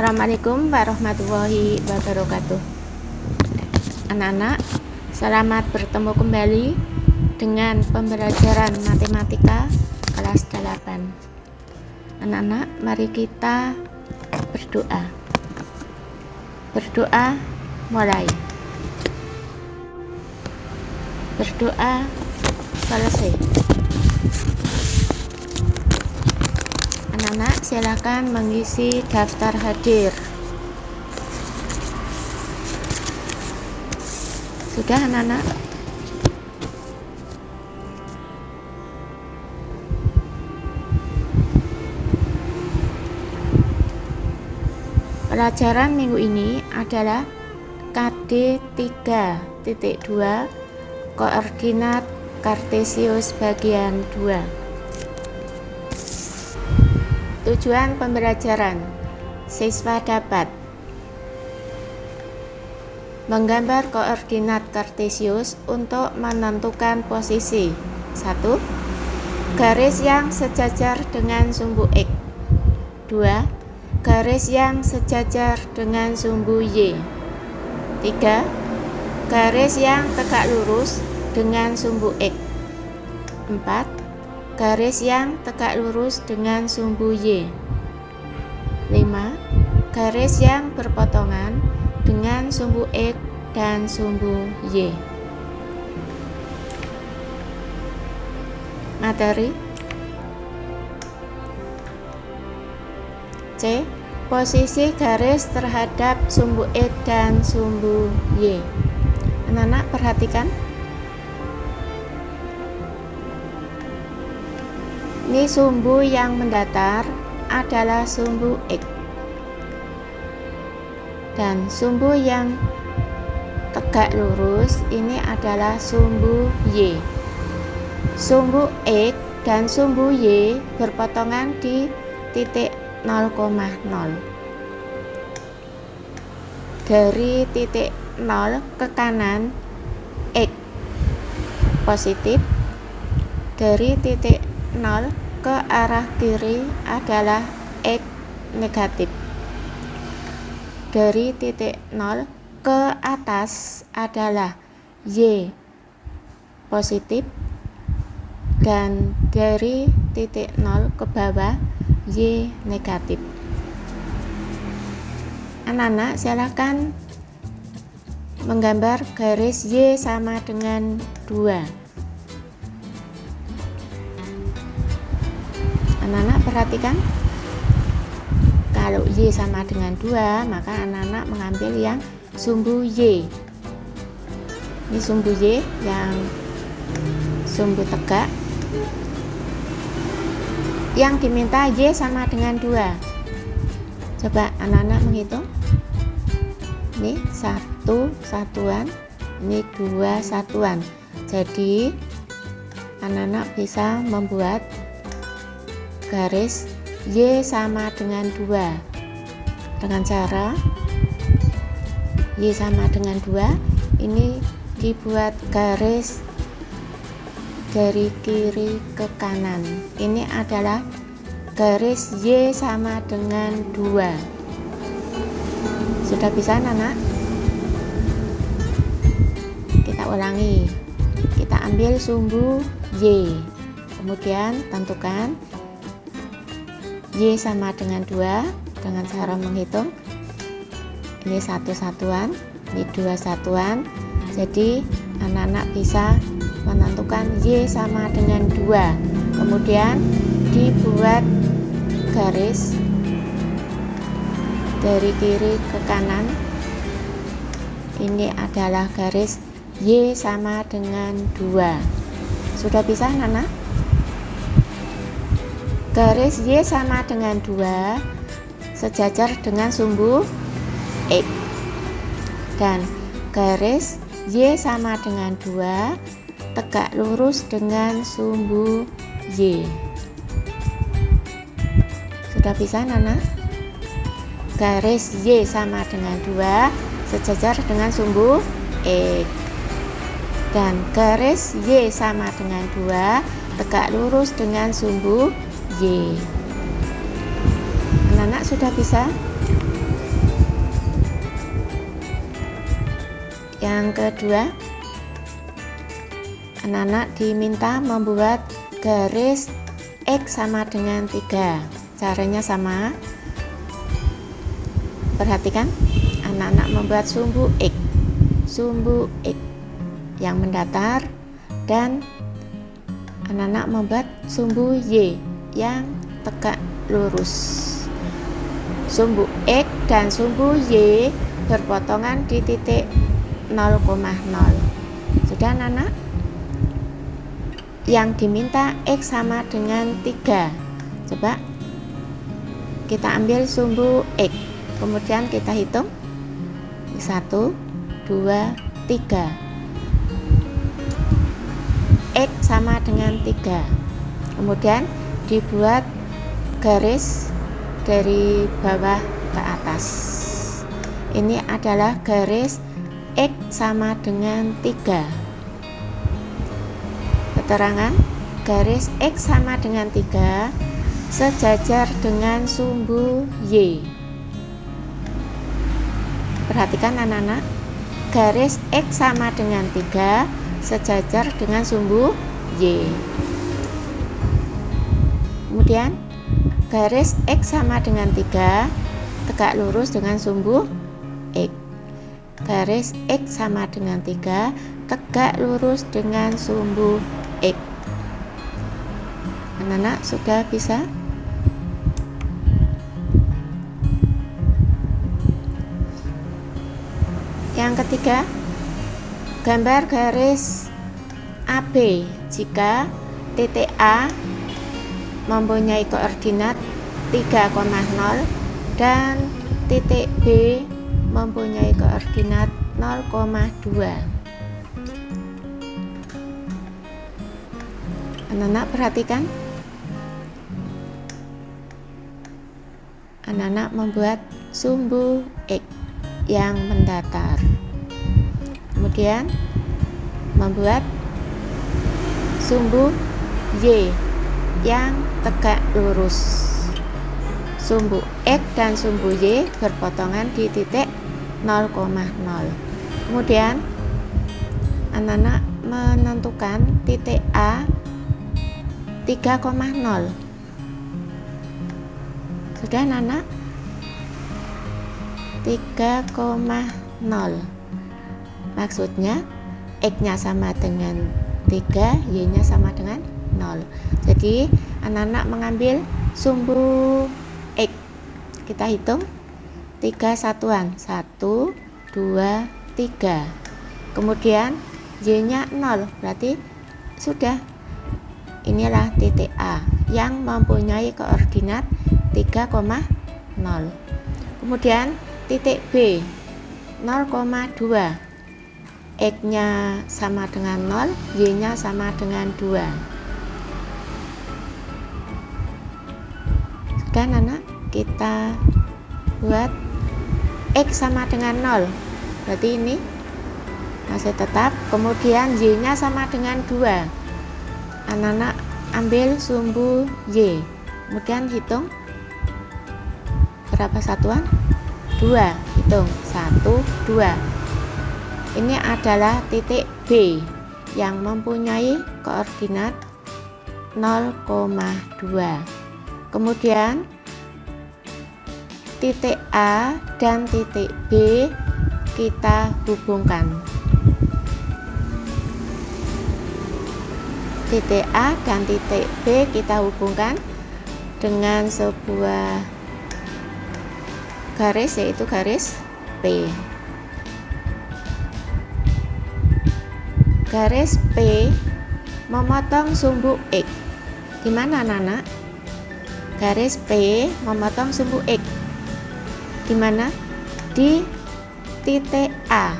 Assalamualaikum warahmatullahi wabarakatuh. Anak-anak, selamat bertemu kembali dengan pembelajaran matematika kelas 8. Anak-anak, mari kita berdoa. Berdoa mulai. Berdoa selesai. Anak-anak, silakan mengisi daftar hadir. Sudah, anak-anak? Pelajaran minggu ini adalah KD 3.2 koordinat kartesius bagian 2. Tujuan pembelajaran, siswa dapat menggambar koordinat kartesius untuk menentukan posisi 1. Garis yang sejajar dengan sumbu X. 2. Garis yang sejajar dengan sumbu Y. 3. Garis yang tegak lurus dengan sumbu X. 4. Garis yang tegak lurus dengan sumbu Y. 5. Garis yang berpotongan dengan sumbu X dan sumbu Y. Materi C. Posisi garis terhadap sumbu X dan sumbu Y. Anak-anak perhatikan. Ini sumbu yang mendatar adalah sumbu X. Dan sumbu yang tegak lurus ini adalah sumbu Y. Sumbu X dan sumbu Y berpotongan di titik 0,0. Dari titik 0 ke kanan X positif, dari titik 0 ke arah kiri adalah X negatif. Dari titik 0 ke atas adalah Y positif, dan dari titik 0 ke bawah Y negatif. Anak-anak, silakan menggambar garis Y sama dengan 2. Anak-anak perhatikan, kalau Y sama dengan 2, maka anak-anak mengambil yang sumbu Y. Ini sumbu Y yang sumbu tegak. Yang diminta Y sama dengan 2. Coba anak-anak menghitung. Ini 1 satuan, ini 2 satuan. Jadi anak-anak bisa membuat garis Y sama dengan 2 dengan cara Y sama dengan 2 ini dibuat garis dari kiri ke kanan. Ini adalah garis Y sama dengan 2. Sudah bisa, anak-anak? Kita ulangi. Kita ambil sumbu Y, kemudian tentukan Y sama dengan 2 dengan cara menghitung. Ini 1 satuan, ini 2 satuan. Jadi anak-anak bisa menentukan Y sama dengan 2. Kemudian dibuat garis dari kiri ke kanan. Ini adalah garis Y sama dengan 2. Sudah bisa, anak-anak? Garis Y sama dengan 2 sejajar dengan sumbu X, dan garis Y sama dengan 2 tegak lurus dengan sumbu Y. Sudah bisa, anak-anak? Garis Y sama dengan 2 sejajar dengan sumbu X, dan garis Y sama dengan 2 tegak lurus dengan sumbu Y. Anak-anak sudah bisa? Yang kedua, anak-anak diminta membuat garis X sama dengan 3. Caranya sama. Perhatikan, anak-anak membuat sumbu X yang mendatar, dan anak-anak membuat sumbu Y yang tegak lurus. Sumbu X dan sumbu Y berpotongan di titik 0,0. Sudah anak-anak? Yang diminta X sama dengan 3. Coba kita ambil sumbu X, kemudian kita hitung 1, 2, 3. X sama dengan 3. Kemudian dibuat garis dari bawah ke atas. Ini adalah garis X sama dengan 3. Keterangan, garis X sama dengan 3 sejajar dengan sumbu Y. Perhatikan anak-anak, garis X sama dengan 3 sejajar dengan sumbu Y. Kemudian garis X sama dengan 3 tegak lurus dengan sumbu X. Garis X sama dengan 3 tegak lurus dengan sumbu X. Anak-anak sudah bisa? Yang ketiga, gambar garis AB jika titik A mempunyai koordinat 3,0 dan titik B mempunyai koordinat 0,2. Anak-anak perhatikan, anak-anak membuat sumbu X yang mendatar, kemudian membuat sumbu Y yang tegak lurus. Sumbu X dan sumbu Y berpotongan di titik 0,0. Kemudian anak-anak menentukan titik A 3,0. Sudah anak-anak? 3,0. Maksudnya X-nya sama dengan 3, Y-nya sama dengan 0. Jadi anak-anak mengambil sumbu X. Kita hitung 3 satuan, 1, 2, 3. Kemudian Y-nya 0, berarti sudah. Inilah titik A yang mempunyai koordinat 3,0. Kemudian titik B 0,2. X-nya sama dengan 0, Y-nya sama dengan 2. Dan anak, kita buat X sama dengan 0. Berarti ini masih tetap. Kemudian Y-nya sama dengan 2. Anak-anak ambil sumbu Y. Kemudian hitung berapa satuan? 2. Hitung 1, 2. Ini adalah titik B yang mempunyai koordinat 0,2. Kemudian titik A dan titik B kita hubungkan. Titik A dan titik B kita hubungkan dengan sebuah garis, yaitu garis P. Garis P memotong sumbu X. Di mana anak-anak? Garis P memotong sumbu X. Di mana? Di titik A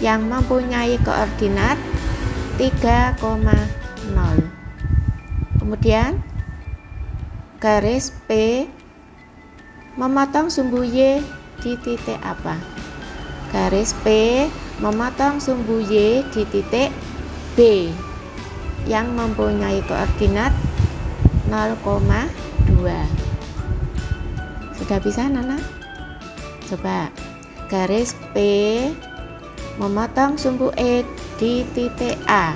yang mempunyai koordinat 3,0. Kemudian garis P memotong sumbu Y di titik apa? Garis P memotong sumbu Y di titik B yang mempunyai koordinat 0,2. Sudah bisa anak-anak? Coba garis P memotong sumbu X di titik A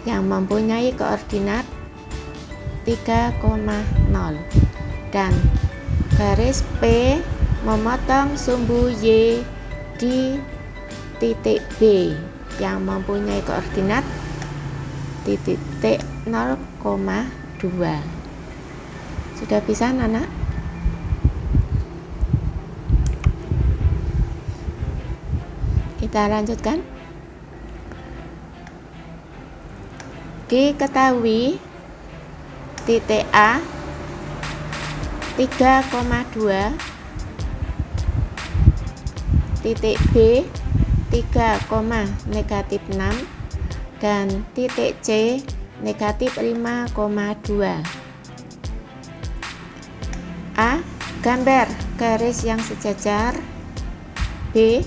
yang mempunyai koordinat 3,0 dan garis P memotong sumbu Y di titik B yang mempunyai koordinat di titik 0,2. Sudah bisa, anak? Kita lanjutkan. Diketahui titik A 3,2, titik B 3,-6 dan titik C -5,2. A. Gambar garis yang sejajar. B.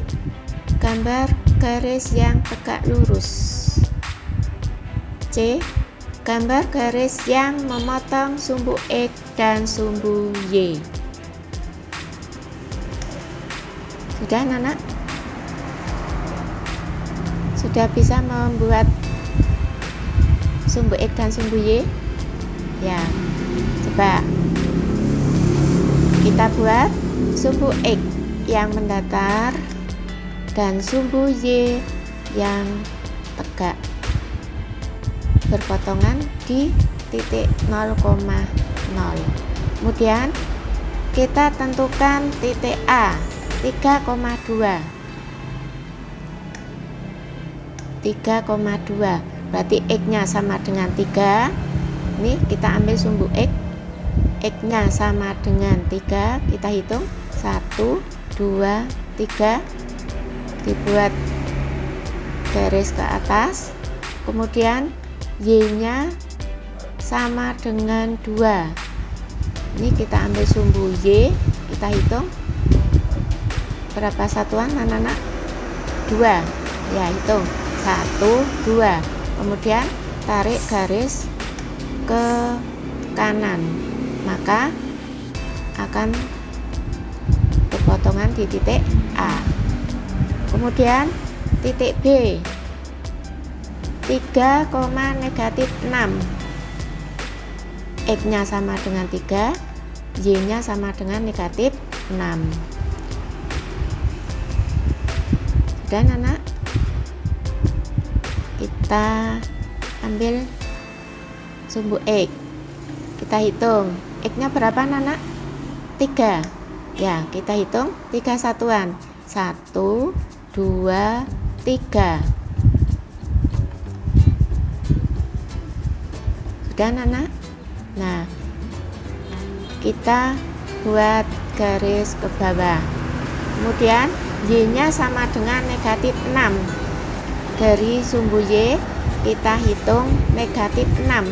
Gambar garis yang tegak lurus. C. Gambar garis yang memotong sumbu X dan sumbu Y. Sudah, anak? Sudah bisa membuat sumbu X dan sumbu Y? Ya, coba kita buat sumbu X yang mendatar dan sumbu Y yang tegak berpotongan di titik 0,0. Kemudian kita tentukan titik A 3,2. 3,2 berarti X nya sama dengan 3. Ini kita ambil sumbu X nya sama dengan 3, kita hitung 1, 2, 3, dibuat garis ke atas, kemudian Y nya sama dengan 2. Ini kita ambil sumbu Y, kita hitung berapa satuan, anak-anak? 2. Ya, hitung 1, 2, kemudian tarik garis ke kanan, maka akan berpotongan di titik A. Kemudian titik B 3,-6, X nya sama dengan 3, Y nya sama dengan -6. Dan anak, kita ambil sumbu X, kita hitung X nya berapa, anak? 3. Ya, kita hitung 3 satuan, 1, 2, 3. Sudah, anak? Nah, kita buat garis ke bawah, kemudian Y nya sama dengan -6. Dari sumbu Y kita hitung -6,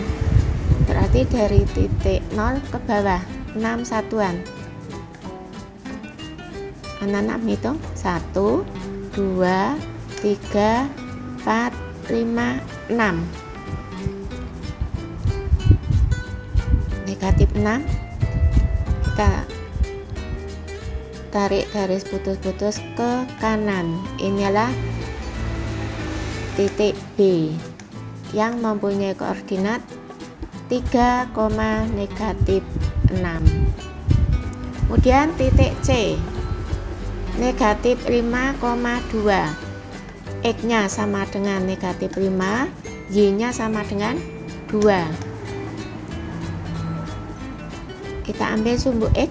berarti dari titik 0 ke bawah 6 satuan. Anak-anak hitung 1, 2, 3, 4, 5, 6. -6, kita tarik garis putus-putus ke kanan. Inilah titik B yang mempunyai koordinat 3,-6. Kemudian titik C -5,2, X nya sama dengan -5, Y nya sama dengan 2. Kita ambil sumbu X,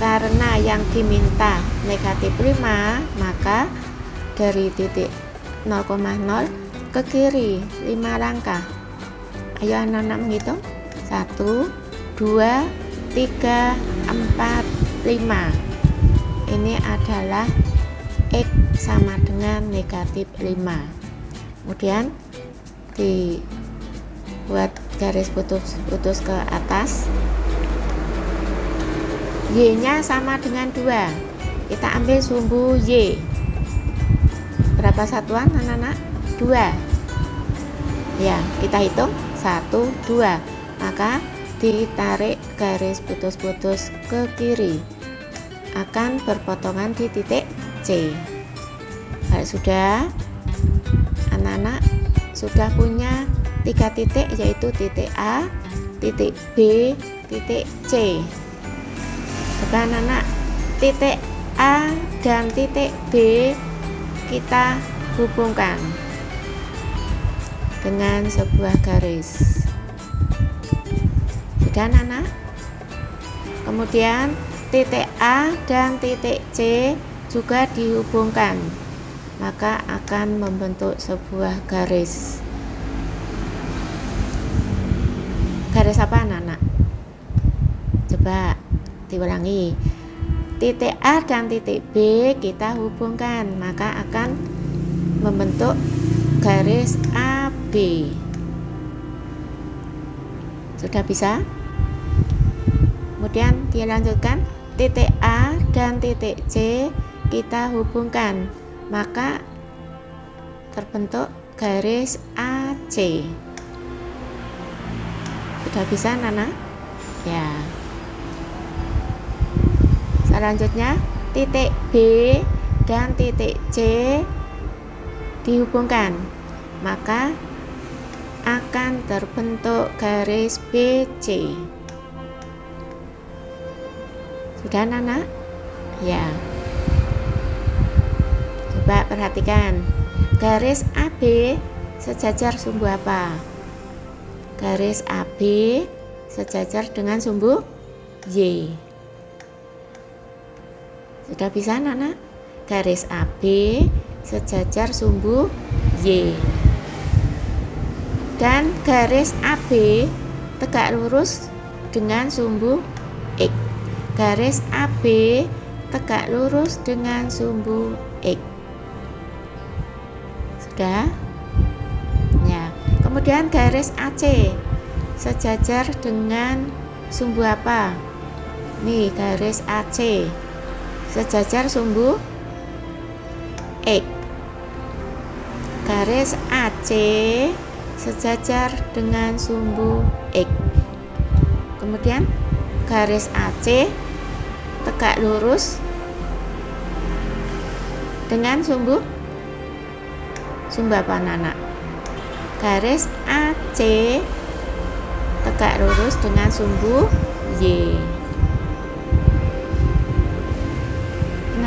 karena yang diminta -5, maka dari titik 0,0 ke kiri 5 langkah. Ayo anak-anak menghitung 1, 2, 3, 4, 5. Ini adalah X sama dengan -5. Kemudian dibuat garis putus ke atas. Y nya sama dengan 2, kita ambil sumbu Y. Berapa satuan, anak-anak? 2. Ya, kita hitung 1, 2, maka ditarik garis putus-putus ke kiri, akan berpotongan di titik C. C. Kalau sudah, anak-anak sudah punya 3 titik, yaitu titik A, titik B, titik C. Coba anak-anak, titik A dan titik B kita hubungkan dengan sebuah garis. Sudah anak-anak? Kemudian titik A dan titik C juga dihubungkan, maka akan membentuk sebuah garis. Garis apa anak-anak? Coba diulangi. Titik A dan titik B kita hubungkan, maka akan membentuk garis AB. Sudah bisa? Kemudian dilanjutkan, titik A dan titik C kita hubungkan, maka terbentuk garis AC. Sudah bisa Nana? Ya. Selanjutnya, titik B dan titik C dihubungkan, maka akan terbentuk garis BC. Sudah Nana? Ya. Coba perhatikan, garis AB sejajar sumbu apa? Garis AB sejajar dengan sumbu Y. Sudah bisa Nana? Garis AB sejajar sumbu Y. Dan garis AB tegak lurus dengan sumbu X. Garis AB tegak lurus dengan sumbu X. Sudah? Ya. Kemudian garis AC sejajar dengan sumbu apa? Nih, garis AC sejajar sumbu X. Garis AC sejajar dengan sumbu X. Kemudian garis AC tegak lurus dengan sumbu apa anak? Garis AC tegak lurus dengan sumbu Y.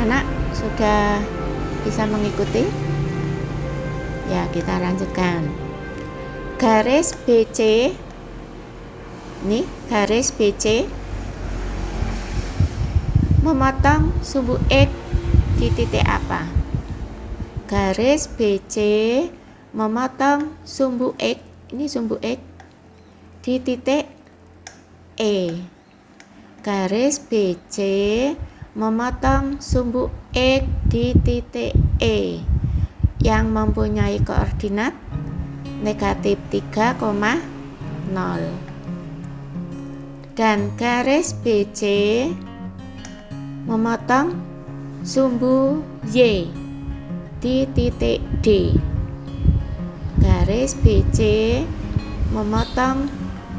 Anak sudah bisa mengikuti? Ya, kita lanjutkan. Garis BC, nih garis BC memotong sumbu X di titik apa? Garis BC memotong sumbu X, ini sumbu X di titik E. Garis BC memotong sumbu X di titik E yang mempunyai koordinat negatif 3,0. Dan garis BC memotong sumbu Y di titik D. Garis BC memotong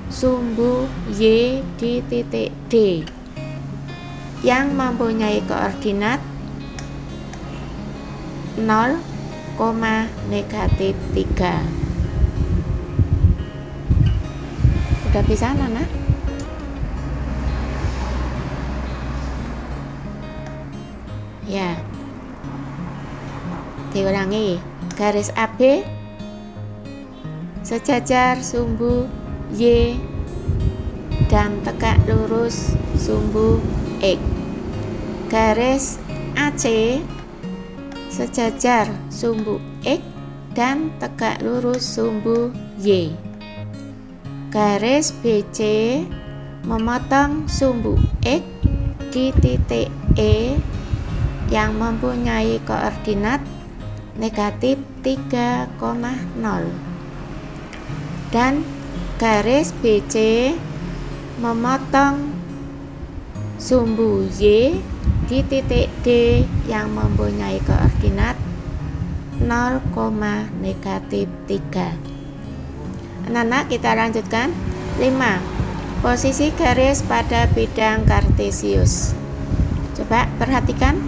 sumbu Y di titik D yang mempunyai koordinat 0, negatif 3. Sudah bisa Nana? Ya. Diulangi. Garis AB sejajar sumbu Y dan tegak lurus sumbu X. Garis AC sejajar sumbu X dan tegak lurus sumbu Y. Garis BC memotong sumbu X di titik E yang mempunyai koordinat negatif 3,0. Dan garis BC memotong sumbu Y di titik D yang mempunyai koordinat 0, negatif 3. Anak-anak, kita lanjutkan. 5. Posisi garis pada bidang kartesius. Coba perhatikan.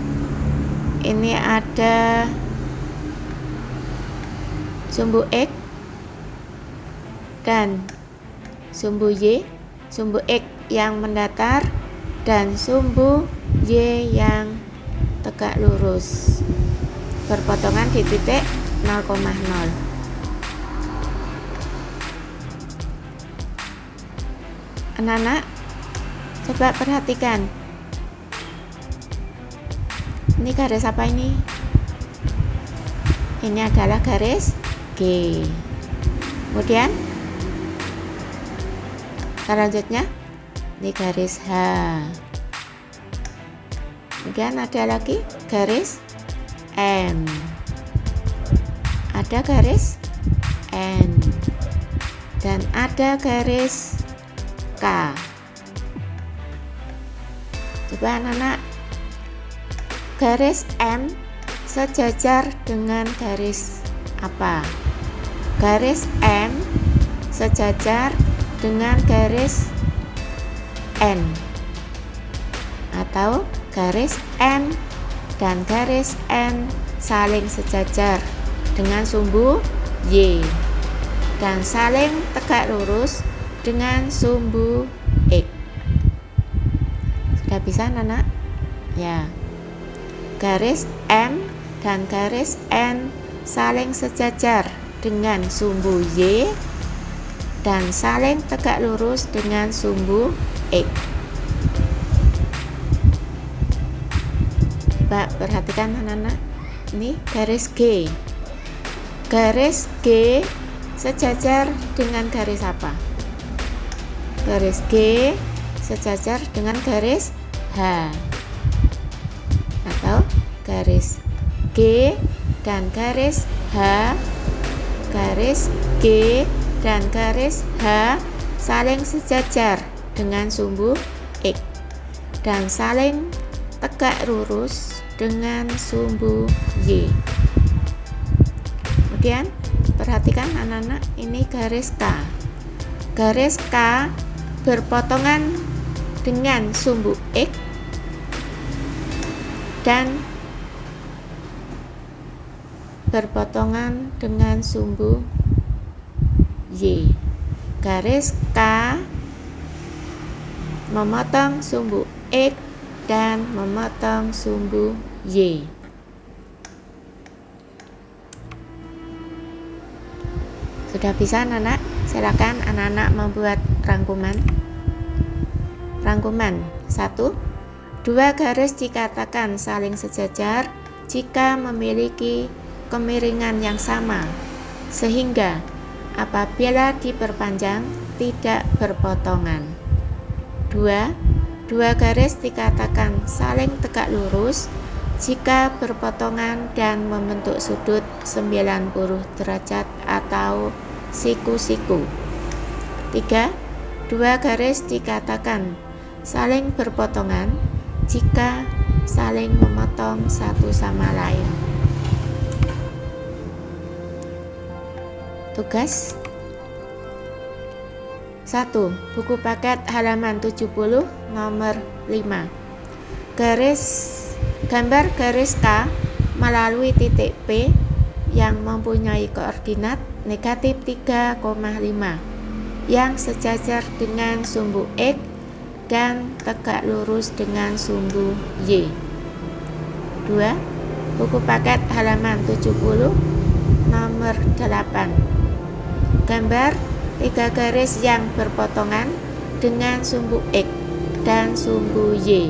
ini ada sumbu X dan sumbu Y, sumbu X yang mendatar dan sumbu Y yang tegak lurus, berpotongan di titik 0,0. Anak-anak, coba perhatikan. Ini garis apa ini? Ini adalah garis G. Kemudian selanjutnya ini garis H. Kemudian ada lagi garis M. Ada garis N. Dan ada garis K. Coba anak-anak, garis M sejajar dengan garis apa? Garis M sejajar dengan garis N, atau garis M dan garis N saling sejajar dengan sumbu Y dan saling tegak lurus dengan sumbu X. Sudah bisa anak-anak? Ya. Garis M dan garis N saling sejajar dengan sumbu Y dan saling tegak lurus dengan sumbu X. Coba perhatikan anak-anak, ini garis G. Garis G sejajar dengan garis apa? Garis G sejajar dengan garis H, atau garis G dan garis H, garis G dan garis H saling sejajar dengan sumbu X dan saling tegak lurus dengan sumbu Y. Kemudian perhatikan anak-anak, ini garis K. Garis K berpotongan dengan sumbu X dan berpotongan dengan sumbu Y. Garis K memotong sumbu X dan memotong sumbu Y. Sudah bisa anak-anak? Silakan anak-anak membuat rangkuman. Rangkuman 1. Dua garis dikatakan saling sejajar jika memiliki kemiringan yang sama, sehingga apabila diperpanjang tidak berpotongan. 2. Dua garis dikatakan saling tegak lurus jika berpotongan dan membentuk sudut 90 derajat atau siku-siku. 3. Dua garis dikatakan saling berpotongan jika saling memotong satu sama lain. Tugas 1. Buku paket halaman 70 nomor 5. Gambar garis K melalui titik P yang mempunyai koordinat negatif 3,5 yang sejajar dengan sumbu X dan tegak lurus dengan sumbu Y. 2. Buku paket halaman 70 nomor 8. Gambar tiga garis yang berpotongan dengan sumbu X dan sumbu Y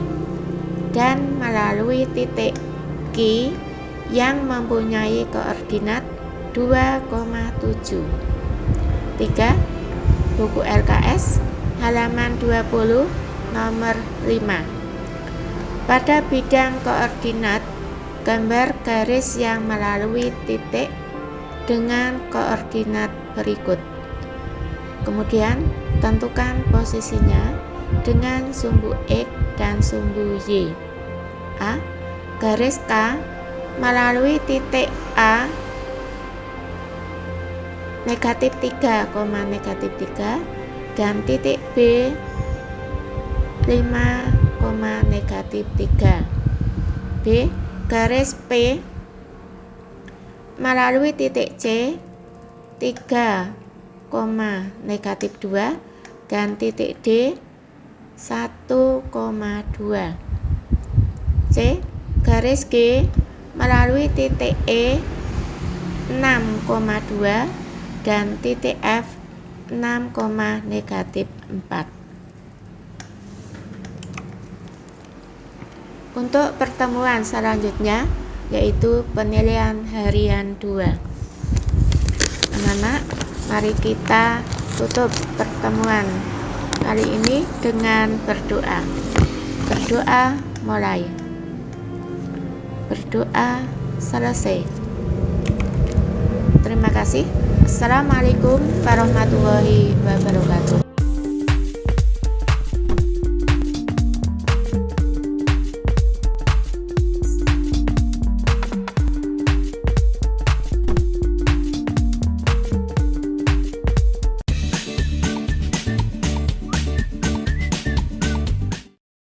dan melalui titik Q yang mempunyai koordinat 2,7. 3. Buku LKS halaman 20 nomor 5. Pada bidang koordinat, gambar garis yang melalui titik dengan koordinat berikut. Kemudian tentukan posisinya dengan sumbu X dan sumbu Y. A. Garis K melalui titik A negatif 3, negatif 3 dan titik B 5, negatif 3. B. garis P melalui titik C 3, negatif 2 dan titik D 1,2. C. Garis G melalui titik E 6,2 dan titik F 6, negatif 4. Untuk pertemuan selanjutnya yaitu penilaian harian 2. Anak-anak, mari kita tutup pertemuan kali ini dengan berdoa. Berdoa mulai. Berdoa selesai. Terima kasih. Assalamualaikum warahmatullahi wabarakatuh.